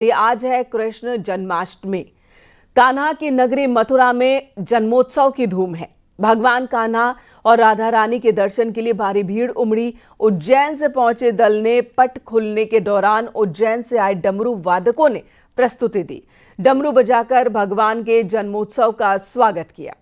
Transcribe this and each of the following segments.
आज है कृष्ण जन्माष्टमी। कान्हा की नगरी मथुरा में जन्मोत्सव की धूम है। भगवान कान्हा और राधा रानी के दर्शन के लिए भारी भीड़ उमड़ी। उज्जैन से पहुंचे दल ने पट खुलने के दौरान उज्जैन से आए डमरू वादकों ने प्रस्तुति दी। डमरू बजाकर भगवान के जन्मोत्सव का स्वागत किया।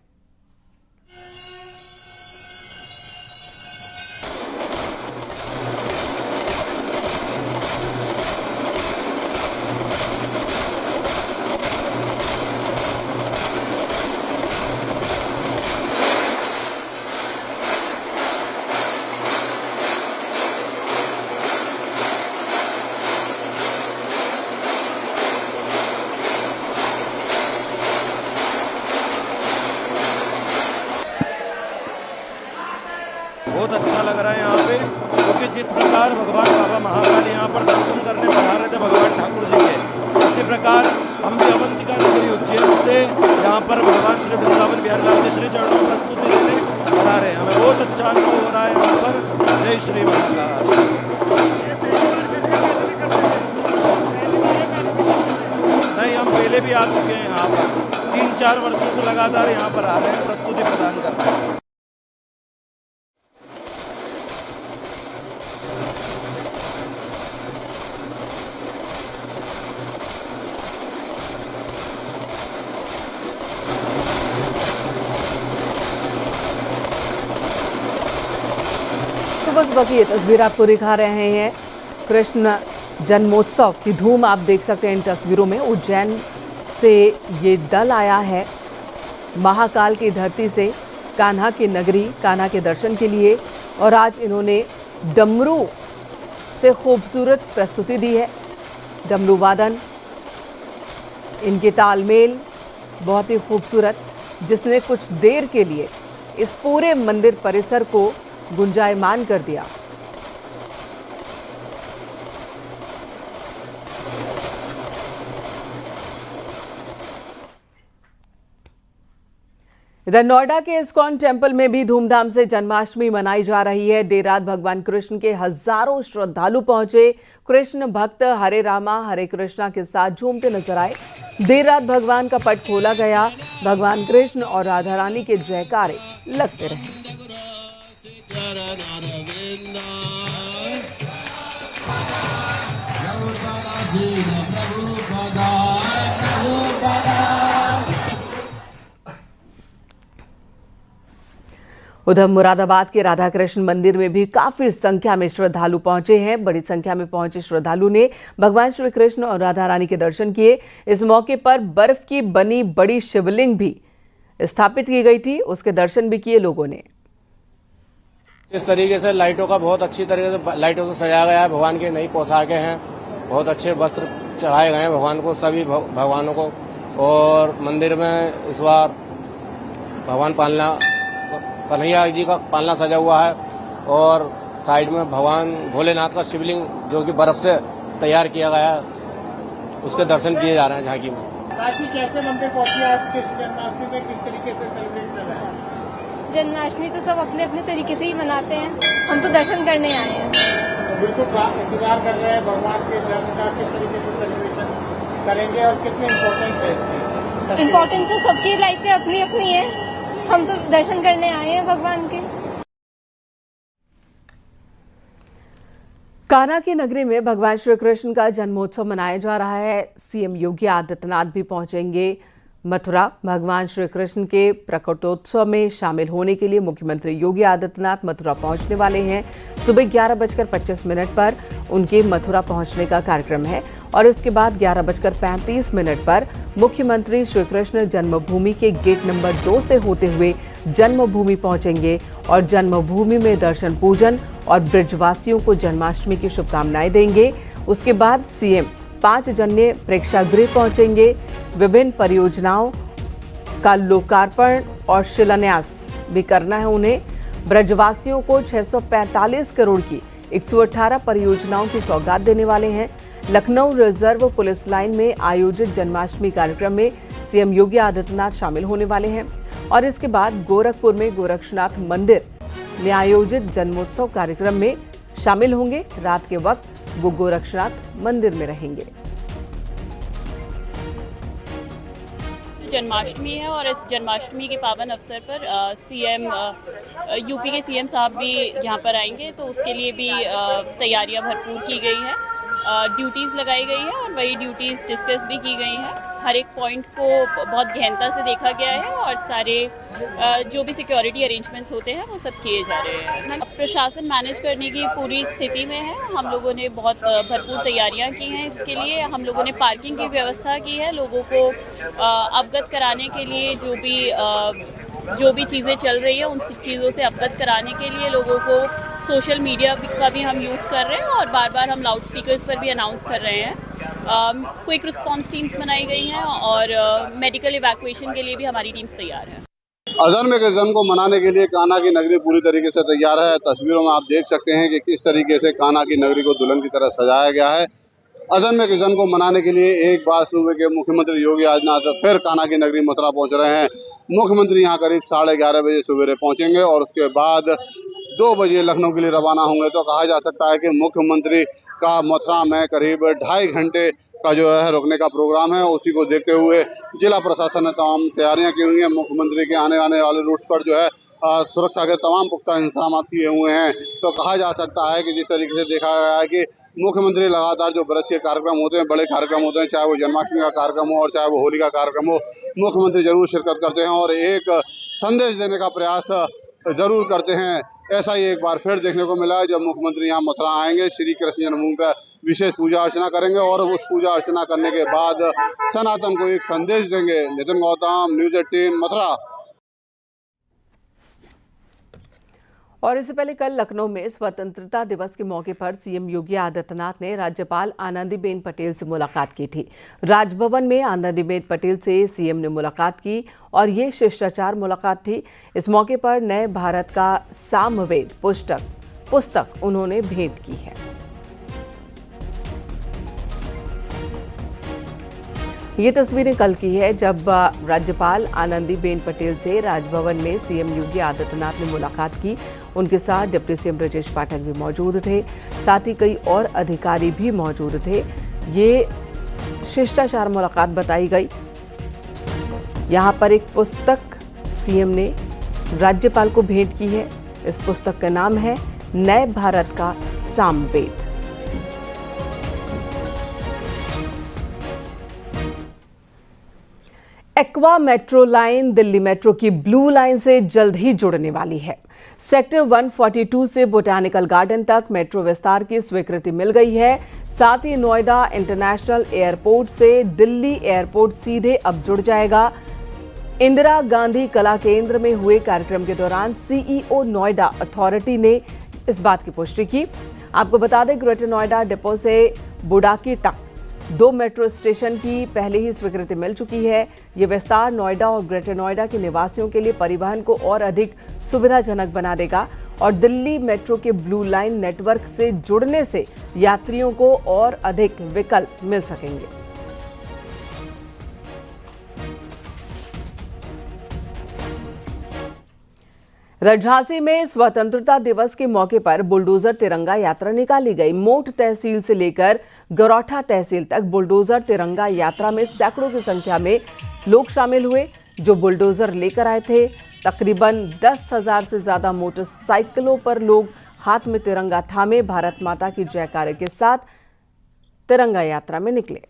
बहुत अच्छा लग रहा है यहाँ पे, क्योंकि जिस प्रकार भगवान बाबा महाकाल यहाँ पर दर्शन करने पधारे थे भगवान ठाकुर जी के, उसी प्रकार हम भी अवंतिका नगरी उज्जैन से यहाँ पर भगवान श्री वृंदावन बिहारी लाल के श्री चरणों में प्रस्तुति देने पधारे। हमें बहुत अच्छा अनुभव हो रहा है यहाँ पर। जय श्री महाकाल। नहीं, हम पहले भी आ चुके हैं यहाँ पर, 3-4 वर्षों से लगातार यहाँ पर आ रहे हैं, प्रस्तुति प्रदान कर रहे हैं। सुबह की ये तस्वीर आपको दिखा रहे हैं। कृष्ण जन्मोत्सव की धूम आप देख सकते हैं इन तस्वीरों में। उज्जैन से ये दल आया है महाकाल की धरती से कान्हा की नगरी, कान्हा के दर्शन के लिए, और आज इन्होंने डमरू से खूबसूरत प्रस्तुति दी है। डमरू वादन, इनके तालमेल बहुत ही खूबसूरत, जिसने कुछ देर के लिए इस पूरे मंदिर परिसर को गुंजायमान कर दिया। इधर नोएडा के इस्कॉन टेम्पल में भी धूमधाम से जन्माष्टमी मनाई जा रही है। देर रात भगवान कृष्ण के हजारों श्रद्धालु पहुंचे। कृष्ण भक्त हरे रामा हरे कृष्णा के साथ झूमते नजर आए। देर रात भगवान का पट खोला गया। भगवान कृष्ण और राधा रानी के जयकारे लगते रहे। उधर मुरादाबाद के राधा कृष्ण मंदिर में भी काफी संख्या में श्रद्धालु पहुंचे हैं। बड़ी संख्या में पहुंचे श्रद्धालु ने भगवान श्री कृष्ण और राधा रानी के दर्शन किए। इस मौके पर बर्फ की बनी बड़ी शिवलिंग भी स्थापित की गई थी, उसके दर्शन भी किए लोगों ने। इस तरीके से लाइटों का बहुत अच्छी तरीके से लाइटों से सजाया गया है। भगवान की नई पोशाकें हैं, बहुत अच्छे वस्त्र चढ़ाए गए हैं भगवान को, सभी भगवानों को। और मंदिर में इस बार भगवान कन्हैया जी का पालना सजा हुआ है, और साइड में भगवान भोलेनाथ का शिवलिंग जो कि बर्फ से तैयार किया गया है, उसके दर्शन किए जा रहे हैं झांकी में। कैसे मंदिर पहुंचे आप? जन्माष्टमी में किस तरीके से सेलिब्रेट कर रहे हैं? जन्माष्टमी तो सब अपने अपने तरीके से ही मनाते हैं, हम तो दर्शन करने आए हैं। बिल्कुल इंतजार कर रहे हैं भगवान के जन्म का, किस तरीके से सेलिब्रेशन करेंगे और कितने इम्पोर्टेंस है इसकी? इम्पोर्टेंस तो सबकी लाइफ में अपनी अपनी है, हम तो दर्शन करने आए हैं भगवान के। कान्हा की नगरी में भगवान श्री कृष्ण का जन्मोत्सव मनाया जा रहा है। सीएम योगी आदित्यनाथ भी पहुंचेंगे मथुरा। भगवान श्री कृष्ण के प्रकटोत्सव में शामिल होने के लिए मुख्यमंत्री योगी आदित्यनाथ मथुरा पहुंचने वाले हैं। सुबह 11:25 पर उनके मथुरा पहुंचने का कार्यक्रम है, और इसके बाद 11:35 पर मुख्यमंत्री श्री कृष्ण जन्मभूमि के गेट नंबर 2 से होते हुए जन्मभूमि पहुंचेंगे, और जन्मभूमि में दर्शन पूजन और ब्रजवासियों को जन्माष्टमी की शुभकामनाएं देंगे। उसके बाद सीएम 5 जन्य प्रेक्षागृह पहुंचेंगे। विभिन्न परियोजनाओं का लोकार्पण और शिलान्यास भी करना है उन्हें। ब्रजवासियों को 645 करोड़ की 118 परियोजनाओं की सौगात देने वाले हैं। लखनऊ रिजर्व पुलिस लाइन में आयोजित जन्माष्टमी कार्यक्रम में सीएम योगी आदित्यनाथ शामिल होने वाले हैं, और इसके बाद गोरखपुर में गोरक्षनाथ मंदिर में आयोजित जन्मोत्सव कार्यक्रम में शामिल होंगे। रात के वक्त वो गोरक्षनाथ मंदिर में रहेंगे। जन्माष्टमी है और इस जन्माष्टमी के पावन अवसर पर सीएम यूपी के सीएम साहब भी यहाँ पर आएंगे, तो उसके लिए भी तैयारियां भरपूर की गई है। ड्यूटीज़ लगाई गई है और वही ड्यूटीज़ डिस्कस भी की गई हैं। हर एक पॉइंट को बहुत गहनता से देखा गया है और सारे जो भी सिक्योरिटी अरेंजमेंट्स होते हैं वो सब किए जा रहे हैं। प्रशासन मैनेज करने की पूरी स्थिति में है। हम लोगों ने बहुत भरपूर तैयारियां की हैं इसके लिए। हम लोगों ने पार्किंग की व्यवस्था की है, लोगों को अवगत कराने के लिए जो भी चीज़ें चल रही है उन चीज़ों से अवगत कराने के लिए लोगों को सोशल मीडिया का भी हम यूज़ कर रहे हैं और बार बार हम लाउड स्पीकर्स पर भी अनाउंस कर रहे हैं। क्विक रिस्पांस टीम्स बनाई गई हैं और मेडिकल इवैक्यूएशन के लिए भी हमारी टीम्स तैयार हैं। अजन्म के जन्म को मनाने के लिए कान्हा की नगरी पूरी तरीके से तैयार है। तस्वीरों में आप देख सकते हैं कि किस तरीके से कान्हा की नगरी को दुल्हन की तरह सजाया गया है। अजन्म के जन्म को मनाने के लिए एक बार सूबे के मुख्यमंत्री योगी आदित्यनाथ फिर कान्हा की नगरी मथुरा पहुंच रहे हैं। मुख्यमंत्री यहां करीब 11:30 बजे सवेरे पहुंचेंगे और उसके बाद 2 बजे लखनऊ के लिए रवाना होंगे। तो कहा जा सकता है कि मुख्यमंत्री का मथुरा में करीब 2.5 घंटे का जो है रुकने का प्रोग्राम है। उसी को देखते हुए जिला प्रशासन ने तमाम तैयारियां की हुई हैं। मुख्यमंत्री के आने वाले रूट पर जो है सुरक्षा के तमाम पुख्ता इंतजाम किए हुए हैं। तो कहा जा सकता है कि जिस तरीके से देखा गया है कि मुख्यमंत्री लगातार जो बरस के कार्यक्रम होते हैं, बड़े कार्यक्रम होते हैं, चाहे वो जन्माष्टमी का कार्यक्रम हो और चाहे वो होली का कार्यक्रम हो, मुख्यमंत्री जरूर शिरकत करते हैं और एक संदेश देने का प्रयास जरूर करते हैं। ऐसा ही एक बार फिर देखने को मिला है जब मुख्यमंत्री यहाँ मथुरा आएंगे, श्री कृष्ण जन्मभूमि पर विशेष पूजा अर्चना करेंगे और उस पूजा अर्चना करने के बाद सनातन को एक संदेश देंगे। नितिन गौतम, न्यूज़ 18 मथुरा। और इससे पहले कल लखनऊ में स्वतंत्रता दिवस के मौके पर सीएम योगी आदित्यनाथ ने राज्यपाल आनंदीबेन पटेल से मुलाकात की थी। राजभवन में आनंदीबेन पटेल से सीएम ने मुलाकात की और ये शिष्टाचार मुलाकात थी। इस मौके पर नए भारत का सामवेद पुस्तक उन्होंने भेंट की है। ये तस्वीरें कल की है जब राज्यपाल आनंदीबेन पटेल से राजभवन में सीएम योगी आदित्यनाथ ने मुलाकात की। उनके साथ डिप्टी सीएम ब्रजेश पाठक भी मौजूद थे, साथ ही कई और अधिकारी भी मौजूद थे। ये शिष्टाचार मुलाकात बताई गई। यहाँ पर एक पुस्तक सीएम ने राज्यपाल को भेंट की है। इस पुस्तक का नाम है नए भारत का Samaveda. Aqua metro line Delhi metro की ब्लू लाइन से जल्द ही जुड़ने वाली है। सेक्टर 142 से बोटानिकल गार्डन तक मेट्रो विस्तार की स्वीकृति मिल गई है। साथ ही नोएडा इंटरनेशनल एयरपोर्ट से दिल्ली एयरपोर्ट सीधे अब जुड़ जाएगा। इंदिरा गांधी कला केंद्र में हुए कार्यक्रम के दौरान सीईओ नोएडा अथॉरिटी ने इस बात की पुष्टि की। आपको बता दें, ग्रेटर नोएडा डिपो से बुडाकी तक 2 मेट्रो स्टेशन की पहले ही स्वीकृति मिल चुकी है। ये विस्तार नोएडा और ग्रेटर नोएडा के निवासियों के लिए परिवहन को और अधिक सुविधाजनक बना देगा और दिल्ली मेट्रो के ब्लू लाइन नेटवर्क से जुड़ने से यात्रियों को और अधिक विकल्प मिल सकेंगे। झांसी में स्वतंत्रता दिवस के मौके पर बुलडोजर तिरंगा यात्रा निकाली गई। मोट तहसील से लेकर गरौठा तहसील तक बुलडोजर तिरंगा यात्रा में सैकड़ों की संख्या में लोग शामिल हुए जो बुलडोजर लेकर आए थे। तकरीबन 10,000 से ज्यादा मोटरसाइकिलों पर लोग हाथ में तिरंगा थामे भारत माता की जयकारे के साथ तिरंगा यात्रा में निकले।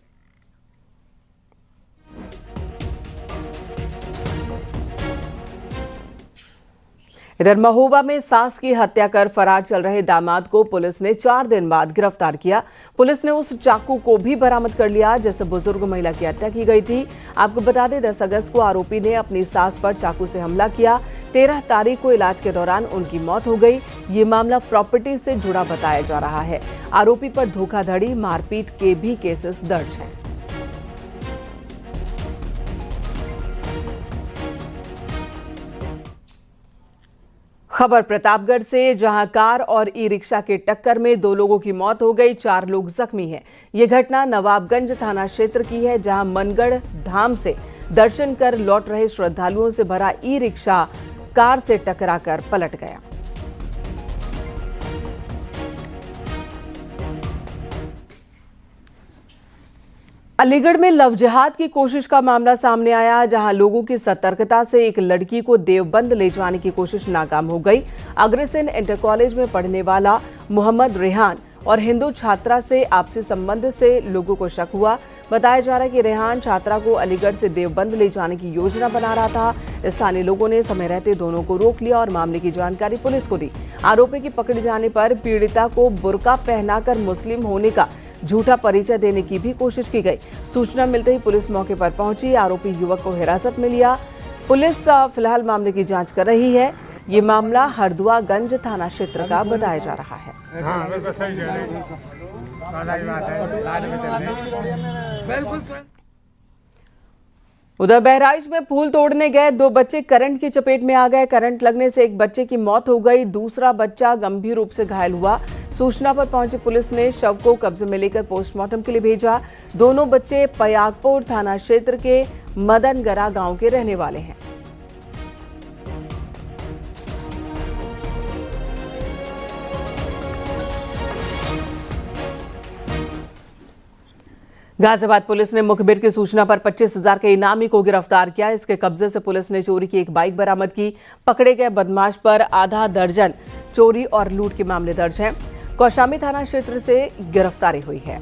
इधर महोबा में सास की हत्या कर फरार चल रहे दामाद को पुलिस ने 4 दिन बाद गिरफ्तार किया। पुलिस ने उस चाकू को भी बरामद कर लिया जिससे बुजुर्ग महिला की हत्या की गई थी। आपको बता दें, 10 अगस्त को आरोपी ने अपनी सास पर चाकू से हमला किया। 13 तारीख को इलाज के दौरान उनकी मौत हो गई। ये मामला प्रॉपर्टी से जुड़ा बताया जा रहा है। आरोपी पर धोखाधड़ी, मारपीट के भी केसेस दर्ज हैं। खबर प्रतापगढ़ से, जहां कार और ई रिक्शा के टक्कर में 2 लोगों की मौत हो गई, 4 लोग जख्मी हैं। ये घटना नवाबगंज थाना क्षेत्र की है, जहां मनगढ़ धाम से दर्शन कर लौट रहे श्रद्धालुओं से भरा ई रिक्शा कार से टकराकर पलट गया। अलीगढ़ में लव जिहाद की कोशिश का मामला सामने आया, जहां लोगों की सतर्कता से एक लड़की को देवबंद ले जाने की कोशिश नाकाम हो गई। अग्रसेन इंटर कॉलेज में पढ़ने वाला मोहम्मद रेहान और हिंदू छात्रा से आपसी संबंध से लोगों को शक हुआ। बताया जा रहा है कि रेहान छात्रा को अलीगढ़ से देवबंद ले जाने की योजना बना रहा था। स्थानीय लोगों ने समय रहते दोनों को रोक लिया और मामले की जानकारी पुलिस को दी। आरोपी की पकड़े जाने पर पीड़िता को बुर्का पहनाकर मुस्लिम होने का झूठा परिचय देने की भी कोशिश की गई। सूचना मिलते ही पुलिस मौके पर पहुंची, आरोपी युवक को हिरासत में लिया। पुलिस फिलहाल मामले की जांच कर रही है। ये मामला हरदुआगंज थाना क्षेत्र का बताया जा रहा है। उधर बहराइच में फूल तोड़ने गए 2 बच्चे करंट की चपेट में आ गए। करंट लगने से एक बच्चे की मौत हो गई, दूसरा बच्चा गंभीर रूप से घायल हुआ। सूचना पर पहुंची पुलिस ने शव को कब्जे में लेकर पोस्टमार्टम के लिए भेजा। दोनों बच्चे पयागपुर थाना क्षेत्र के मदनगरा गांव के रहने वाले हैं। गाजियाबाद पुलिस ने मुखबिर की सूचना पर 25,000 के इनामी को गिरफ्तार किया। इसके कब्जे से पुलिस ने चोरी की एक बाइक बरामद की। पकड़े गए बदमाश पर आधा दर्जन चोरी और लूट के मामले दर्ज हैं। कौशाम्बी थाना क्षेत्र से गिरफ्तारी हुई है।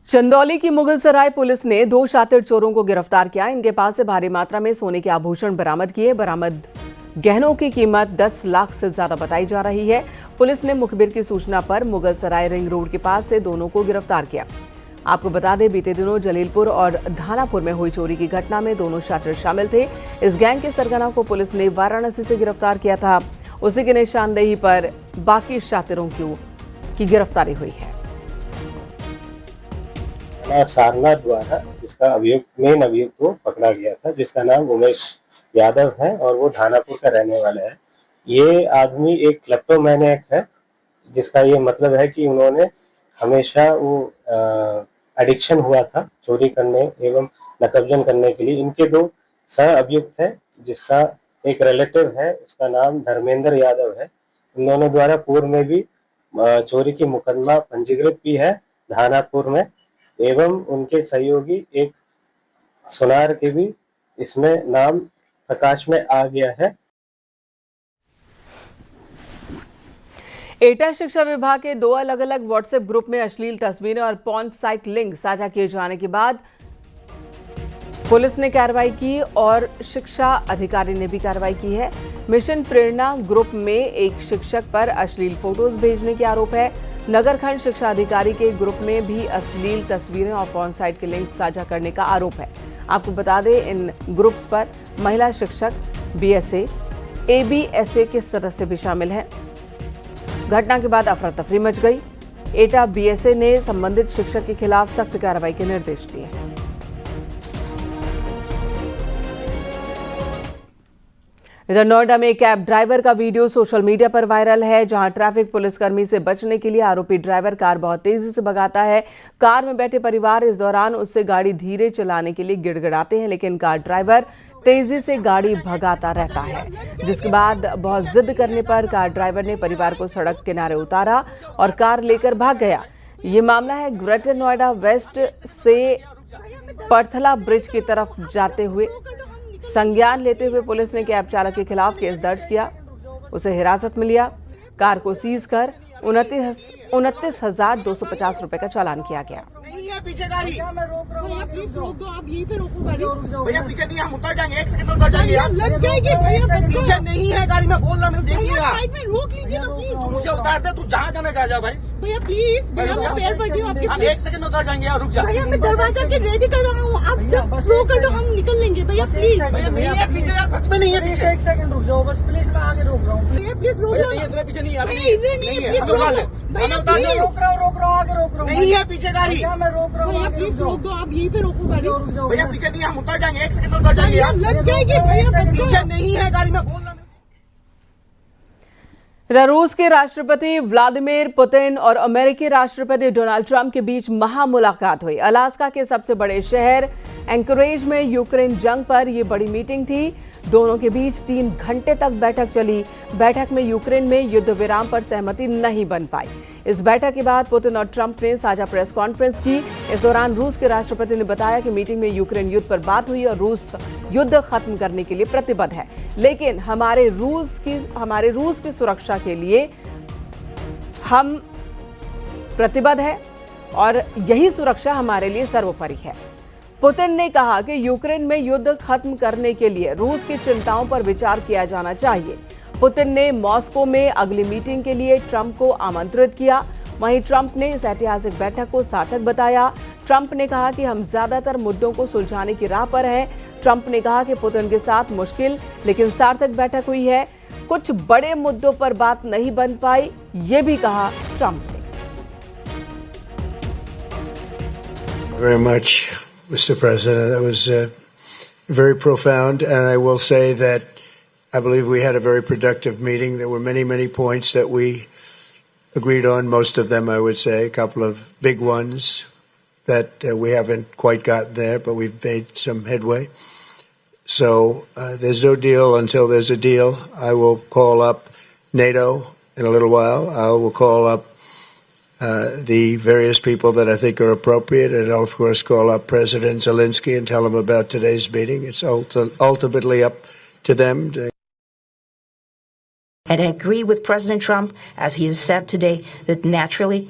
चंदौली की मुगलसराय पुलिस ने 2 शातिर चोरों को गिरफ्तार किया। इनके पास से भारी मात्रा में सोने के आभूषण बरामद किए। बरामद गहनों की कीमत 10 लाख से ज्यादा बताई जा रही है। पुलिस ने मुखबिर की सूचना पर मुगलसराय रिंग रोड के पास से दोनों को गिरफ्तार किया। आपको बता दें, बीते दिनों जलीलपुर और धानापुर में हुई चोरी की घटना में दोनों शातिर शामिल थे। इस गैंग के सरगना को पुलिस ने वाराणसी से गिरफ्तार किया था। उसी की निशानदेही पर बाकी शातिरों की गिरफ्तारी हुई है। सारनाथ द्वारा इसका मेन अभियुक्त को पकड़ा गया था, जिसका नाम उमेश यादव है और वो धानापुर का रहने वाला है। ये आदमी एक क्लेप्टोमैनियक है, जिसका ये मतलब है कि उन्होंने हमेशा वो एडिक्शन हुआ था चोरी करने एवं नकबजन करने के लिए। इनके 2 सह अभियुक्त हैं, जिसका एक रिलेटिव है, उसका नाम धर्मेंद्र यादव है। इन दोनों द्वारा पूर्व में भी चोरी की मुकदमा पंजीकृत भी है धानापुर में, एवं उनके सहयोगी एक सुनार के भी इसमें नाम प्रकाश में आ गया है। एटा शिक्षा विभाग के 2 अलग अलग व्हाट्सएप ग्रुप में अश्लील तस्वीरें और पॉर्न साइट लिंक साझा किए जाने के बाद पुलिस ने कार्रवाई की और शिक्षा अधिकारी ने भी कार्रवाई की है। मिशन प्रेरणा ग्रुप में एक शिक्षक पर अश्लील फोटोज भेजने के आरोप है। नगर खंड शिक्षा अधिकारी के ग्रुप में भी अश्लील तस्वीरें और पॉर्न साइट के लिंक साझा करने का आरोप है। आपको बता दें, इन ग्रुप्स पर महिला शिक्षक, बीएसए, एबीएसए के सदस्य भी शामिल हैं। घटना के बाद अफरा तफरी मच गई। एटा बीएसए ने संबंधित शिक्षक के खिलाफ सख्त कार्रवाई के निर्देश दिए हैं। इधर नोएडा में कैब ड्राइवर का वीडियो सोशल मीडिया पर वायरल है, जहां ट्रैफिक पुलिसकर्मी से बचने के लिए आरोपी ड्राइवर कार बहुत तेजी से भगाता है। कार में बैठे परिवार इस दौरान उससे गाड़ी धीरे चलाने के लिए गिड़गिड़ाते हैं, लेकिन कार ड्राइवर तेजी से गाड़ी भगाता रहता है। जिसके बाद बहुत जिद करने पर कार ड्राइवर ने परिवार को सड़क किनारे उतारा और कार लेकर भाग गया। ये मामला है ग्रेटर नोएडा वेस्ट से परथला ब्रिज की तरफ जाते हुए। संज्ञान लेते हुए पुलिस ने कैब चालक के खिलाफ केस दर्ज किया, उसे हिरासत में लिया। कार को सीज कर 29,250 रुपए का चालान किया गया। नहीं है पीछे गाड़ी, मैं रोक रहा हूँ, प्लीज रोक दो, आप यहीं पे रोको गाड़ी। भैया पीछे नहीं, हम उतर जाएंगे, 1 सेकंड में उतर जाएंगे। लग जाएगी भैया, पीछे नहीं है गाड़ी, मैं बोल रहा हूँ, देख लिया। रोक लीजिए ना प्लीज, मुझे उतार दे, तू जहाँ जाना जा भाई। भैया प्लीज, भैया मैं पैर पड़ गई आपके। हम 1 सेकंड में उतर जाएंगे, रुक जा। भैया मैं दरवाजा के रेडी कर रहा हूँ, आप जब रो कर लो हम निकल लेंगे। भैया प्लीज, भैया पीछे यार, सच में नहीं है पीछे। 1 सेकंड रुक जाओ बस प्लीज, मैं आगे रोक रहा हूँ। भैया प्लीज रोक लो, पीछे नहीं है, रोक रहा हूँ, आगे रोक रहा हूँ। नहीं है पीछे गाड़ी, मैं रोक रहा हूँ, प्लीज रोक दो, आप यहीं पे रोको गाड़ी। भैया पीछे नहीं, हम उतर जाएंगे, 1 सेकंड में उतर जाएंगे। लग जाएगी भैया, पीछे नहीं है गाड़ी, मैं बोल रहा हूँ। रूस के राष्ट्रपति व्लादिमीर पुतिन और अमेरिकी राष्ट्रपति डोनाल्ड ट्रंप के बीच महामुलाकात हुई। अलास्का के सबसे बड़े शहर एंकरेज में यूक्रेन जंग पर यह बड़ी मीटिंग थी। दोनों के बीच 3 घंटे तक बैठक चली। बैठक में यूक्रेन में युद्ध विराम पर सहमति नहीं बन पाई। इस बैठक के बाद पुतिन और ट्रंप ने साझा प्रेस कॉन्फ्रेंस की। इस दौरान रूस के राष्ट्रपति ने बताया कि मीटिंग में यूक्रेन युद्ध पर बात हुई और रूस युद्ध खत्म करने के लिए प्रतिबद्ध है, लेकिन हमारे रूस की सुरक्षा के लिए हम प्रतिबद्ध है और यही सुरक्षा हमारे लिए सर्वोपरि है। पुतिन ने कहा कि यूक्रेन में युद्ध खत्म करने के लिए रूस की चिंताओं पर विचार किया जाना चाहिए। पुतिन ने मॉस्को में अगली मीटिंग के लिए ट्रंप को आमंत्रित किया। वहीं ट्रंप ने इस ऐतिहासिक बैठक को सार्थक बताया। ट्रंप ने कहा कि हम ज्यादातर मुद्दों को सुलझाने की राह पर हैं। ट्रंप ने कहा कि पुतिन के साथ मुश्किल लेकिन सार्थक बैठक हुई है। कुछ बड़े मुद्दों पर बात नहीं बन पाई, ये भी कहा ट्रंप ने। Very much, Mr. President. That was very profound, and I will say that I believe we had a very productive meeting. There were many, many points that we agreed on. Most of them, I would say, a couple of big ones that we haven't quite gotten there, but we've made some headway. So there's no deal until there's a deal. I will call up NATO in a little while. I will call up the various people that I think are appropriate, and I'll of course call up President Zelensky and tell him about today's meeting. It's ultimately up to them. And I agree with President Trump, as he has said today, that naturally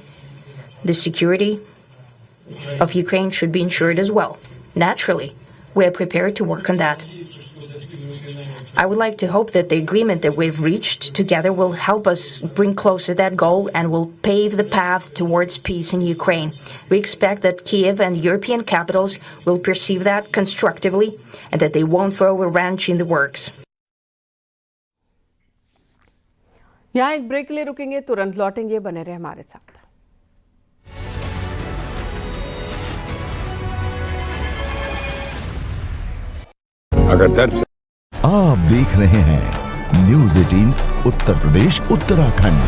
the security of Ukraine should be ensured as well. Naturally, we are prepared to work on that. I would like to hope that the agreement that we've reached together will help us bring closer that goal and will pave the path towards peace in Ukraine. We expect that Kiev and European capitals will perceive that constructively and that they won't throw a wrench in the works. यहाँ एक break के लिए रुकेंगे, तुरंत लौटेंगे, बने रहे हमारे साथ। अगर दर्द आप देख रहे हैं न्यूज़ 18 उत्तर प्रदेश उत्तराखंड।